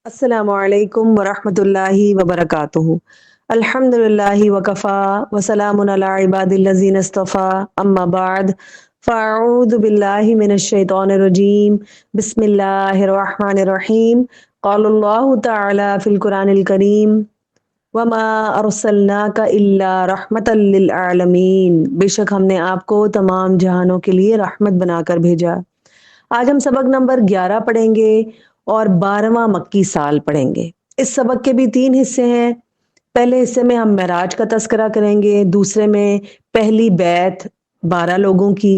अस्सलामु अलैकुम वरहमतुल्लाहि वबरकातुहू। अल्हम्दुलिल्लाहि वकफ़ा वसलामुन अला इबादिल्लज़ीना इस्तफ़ा अम्मा बाद फ़अऊज़ु बिल्लाहि मिनश शैतानिर रजीम बिस्मिल्लाहिर रहमानिर रहीम क़ालल्लाहु तआला फ़िल कुरानिल करीम वमा अरसलनाका इल्ला रहमतल लिल आलमीन। बेशक हमने आपको तमाम जहानों के लिए रहमत बनाकर भेजा। आज हम सबक नंबर 11 पढ़ेंगे और 12वां मक्की साल पढ़ेंगे। इस सबक के भी 3 हिस्से हैं। पहले हिस्से में हम मेराज का तस्करा करेंगे, दूसरे में पहली बैत 12 लोगों की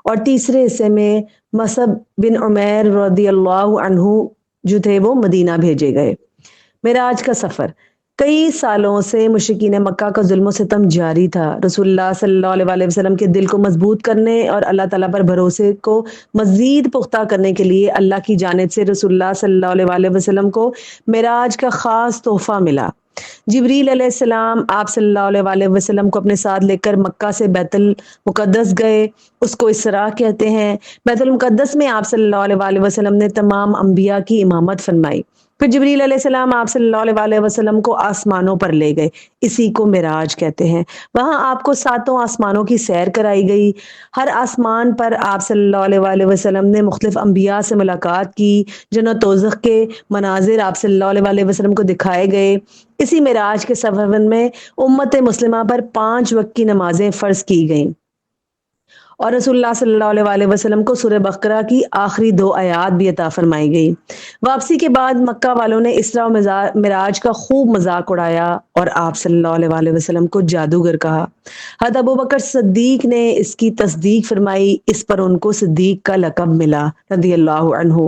और तीसरे हिस्से में मसअब बिन उमैर रदियल्लाहु अन्हु जो थे वो मदीना भेजे गए। मेराज का सफर कई सालों से मुशरिकीन मक्का का जुल्म सितम जारी था। रसूलुल्लाह सल्लल्लाहु अलैहि वसल्लम के दिल को मजबूत करने और अल्लाह ताला पर भरोसे को मजीद पुख्ता करने के लिए अल्लाह की जानिब से रसूलुल्लाह सल्लल्लाहु अलैहि वसल्लम को मेराज का खास तोहफा मिला। जिब्रील अलैहिस्सलाम आप सल्लल्लाहु अलैहि वसल्लम को अपने साथ लेकर मक्का से बैतुल मुकद्दस गए। उसको इसरा कहते हैं। बैतुल मुकद्दस में आप सल्लल्लाहु अलैहि वसल्लम ने तमाम अंबिया की इमामत फरमाई। फिर जिब्रील अलैहिस्सलाम आप सल्लल्लाहु अलैहि वसल्लम को आसमानों पर ले गए। इसी को मिराज कहते हैं। वहां आपको सातों आसमानों की सैर कराई गई। हर आसमान पर आप सल्लल्लाहु अलैहि वसल्लम ने मुख्तलिफ अंबिया से मुलाकात की। जन्नत दोज़ख के मनाजिर आप सल्लल्लाहु अलैहि वसल्लम को दिखाए गए। इसी मिराज के सफर में उम्मत मुस्लिमा पर 5 वक्त की नमाजें फर्ज की गईं और रसूलुल्लाह सल्लल्लाहु अलैहि वसल्लम को सूरह बकरा की आखिरी 2 आयात भी अता फरमाई गई। वापसी के बाद मक्का वालों ने इसरा और मिराज का खूब मजाक उड़ाया और आप सल्लल्लाहु अलैहि वसल्लम को जादूगर कहा। हज़रत अबू बकर सिद्दीक ने इसकी तस्दीक फरमाई। इस पर उनको सिद्दीक का लक़ब मिला रदियल्लाहु अन्हु।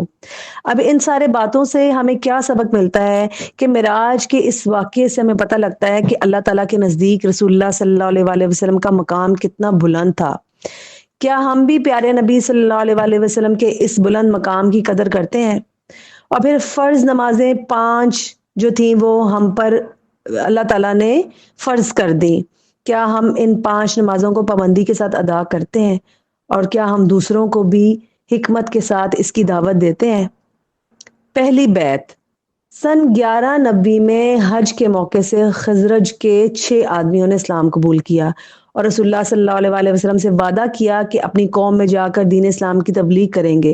अब इन सारे बातों से हमें क्या सबक मिलता है कि मिराज के इस वाक़ये से हमें पता लगता है कि अल्लाह ताला के नज़दीक रसूलुल्लाह सल्लल्लाहु अलैहि वसल्लम का मकाम कितना बुलंद था। क्या हम भी प्यारे नबी सल्लल्लाहु अलैहि वसल्लम के इस बुलंद मकाम की कदर करते हैं? और फिर फर्ज नमाजें 5 जो थी वो हम पर अल्लाह ताला ने फर्ज कर दी। क्या हम इन 5 नमाजों को पाबंदी के साथ अदा करते हैं? और क्या हम दूसरों को भी हिकमत के साथ इसकी दावत देते हैं? पहली बैत सन 1190 में हज के मौके से खजरज के 6 आदमियों ने इस्लाम कबूल किया और रसूलुल्लाह सल्लल्लाहु अलैहि वसल्लम से वादा किया कि अपनी कौम में जाकर दीन इस्लाम की तबलीग करेंगे।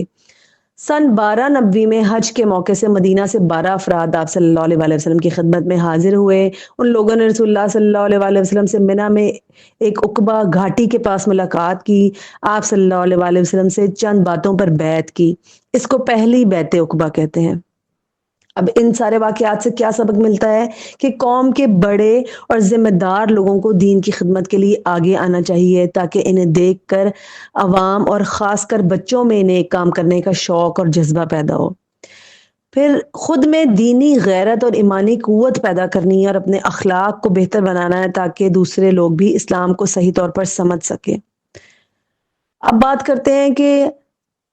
सन 1290 में हज के मौके से मदीना से 12 अफराद आप सल्लल्लाहु अलैहि वसल्लम की खिदमत में हाजिर हुए। उन लोगों ने रसूलुल्लाह सल्लल्लाहु अलैहि वसल्लम से मिना में एक उकबा घाटी के पास मुलाकात की। आप सल्लल्लाहु अलैहि वसल्लम से चंद बातों पर बैत की। इसको पहली बैत उकबा कहते हैं। अब इन सारे वाकयात से क्या सबक मिलता है कि कौम के बड़े और जिम्मेदार लोगों को दीन की खिदमत के लिए आगे आना चाहिए ताकि इन्हें देखकर अवाम और ख़ासकर बच्चों में इन्हें काम करने का शौक और जज्बा पैदा हो। फिर खुद में दीनी गैरत और ईमानी कुव्वत पैदा करनी है और अपने अखलाक को बेहतर बनाना है ताकि दूसरे लोग भी इस्लाम को सही तौर पर समझ सके। अब बात करते हैं कि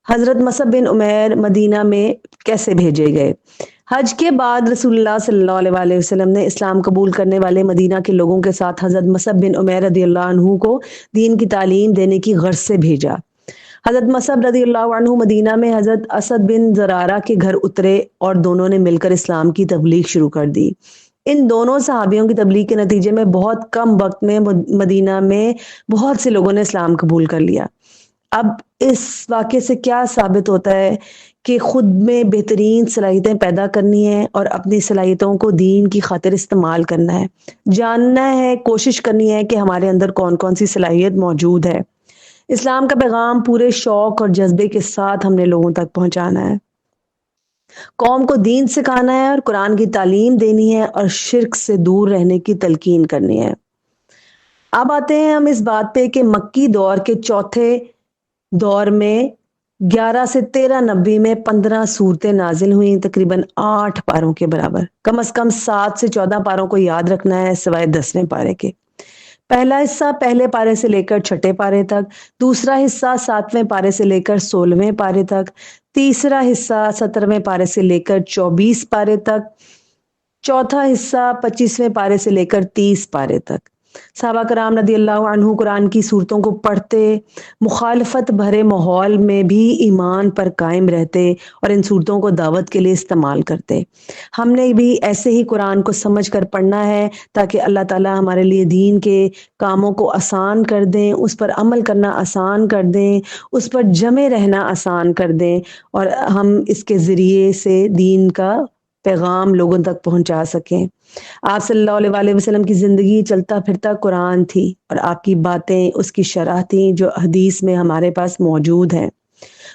हजरत मसअब बिन उमैर मदीना में कैसे भेजे गए। हज के बाद रसूलुल्लाह सल्लल्लाहु अलैहि वसल्लम ने इस्लाम कबूल करने वाले मदीना के लोगों के साथ हजरत मसअब बिन उमैर रदियल्लाहु अन्हु को दीन की तालीम देने की गर्ज से भेजा। हजरत मसअब रदियल्लाहु अन्हु मदीना में हजरत असद बिन ज़रारा के घर उतरे और दोनों ने मिलकर इस्लाम की तबलीग शुरू कर दी। इन दोनों सहाबियों की तबलीग के नतीजे में बहुत कम वक्त में मदीना में बहुत से लोगों ने इस्लाम कबूल कर लिया। अब इस वाक़ये से क्या साबित होता है कि खुद में बेहतरीन सलाहियतें पैदा करनी है और अपनी सलाहियतों को दीन की खातिर इस्तेमाल करना है। जानना है, कोशिश करनी है कि हमारे अंदर कौन-कौन सी सलाहियत मौजूद है। इस्लाम का पैगाम पूरे शौक और जज्बे के साथ हमने लोगों तक पहुंचाना है। कौम को दीन सिखाना है और कुरान की तालीम देनी है और शिर्क से दूर रहने की तलकीन करनी है। अब आते हैं हम इस बात पे कि मक्की दौर के चौथे दौर में 11 से 13 नबी में 15 सूरतें नाजिल हुई, तकरीबन 8 पारों के बराबर। कम से कम 7 से 14 पारों को याद रखना है सिवाय 10वें पारे के। पहला हिस्सा पहले पारे से लेकर छठे पारे तक, दूसरा हिस्सा 7वें पारे से लेकर 16वें पारे तक, तीसरा हिस्सा 17वें पारे से लेकर 24 पारे तक, चौथा हिस्सा 25वें पारे से लेकर 30 पारे तक। صحابہ کرام رضی اللہ عنہ قرآن کی صورتوں کو پڑھتے، مخالفت بھرے ماحول میں بھی ایمان پر قائم رہتے اور ان صورتوں کو دعوت کے لیے استعمال کرتے۔ ہم نے بھی ایسے ہی قرآن کو سمجھ کر پڑھنا ہے تاکہ اللہ تعالی ہمارے لیے دین کے کاموں کو آسان کر دیں، اس پر عمل کرنا آسان کر دیں، اس پر جمے رہنا آسان کر دیں، اور ہم اس کے ذریعے سے دین کا پیغام لوگوں تک پہنچا سکیں۔ آپ صلی اللہ علیہ وآلہ وسلم کی زندگی چلتا پھرتا قرآن تھی، اور آپ کی باتیں اس کی شرح تھیں جو حدیث میں ہمارے پاس موجود ہیں۔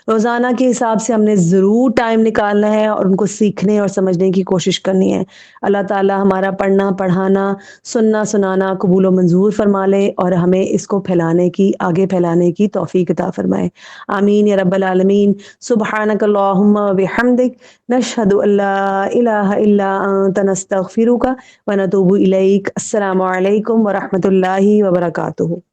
روزانہ کے حساب سے ہم نے ضرور ٹائم نکالنا ہے اور ان کو سیکھنے اور سمجھنے کی کوشش کرنی ہے۔ اللہ تعالی ہمارا پڑھنا، پڑھانا، سننا، سنانا قبول و منظور فرما لے اور ہمیں اس کو آگے پھیلانے کی توفیق عطا فرمائے۔ آمین یا رب العالمین۔ سبحانک اللہم و بحمدک، نشہد ان لا الہ الا انت، نستغفرک و نتوب الیک۔ السلام علیکم ورحمۃ اللہ وبرکاتہ۔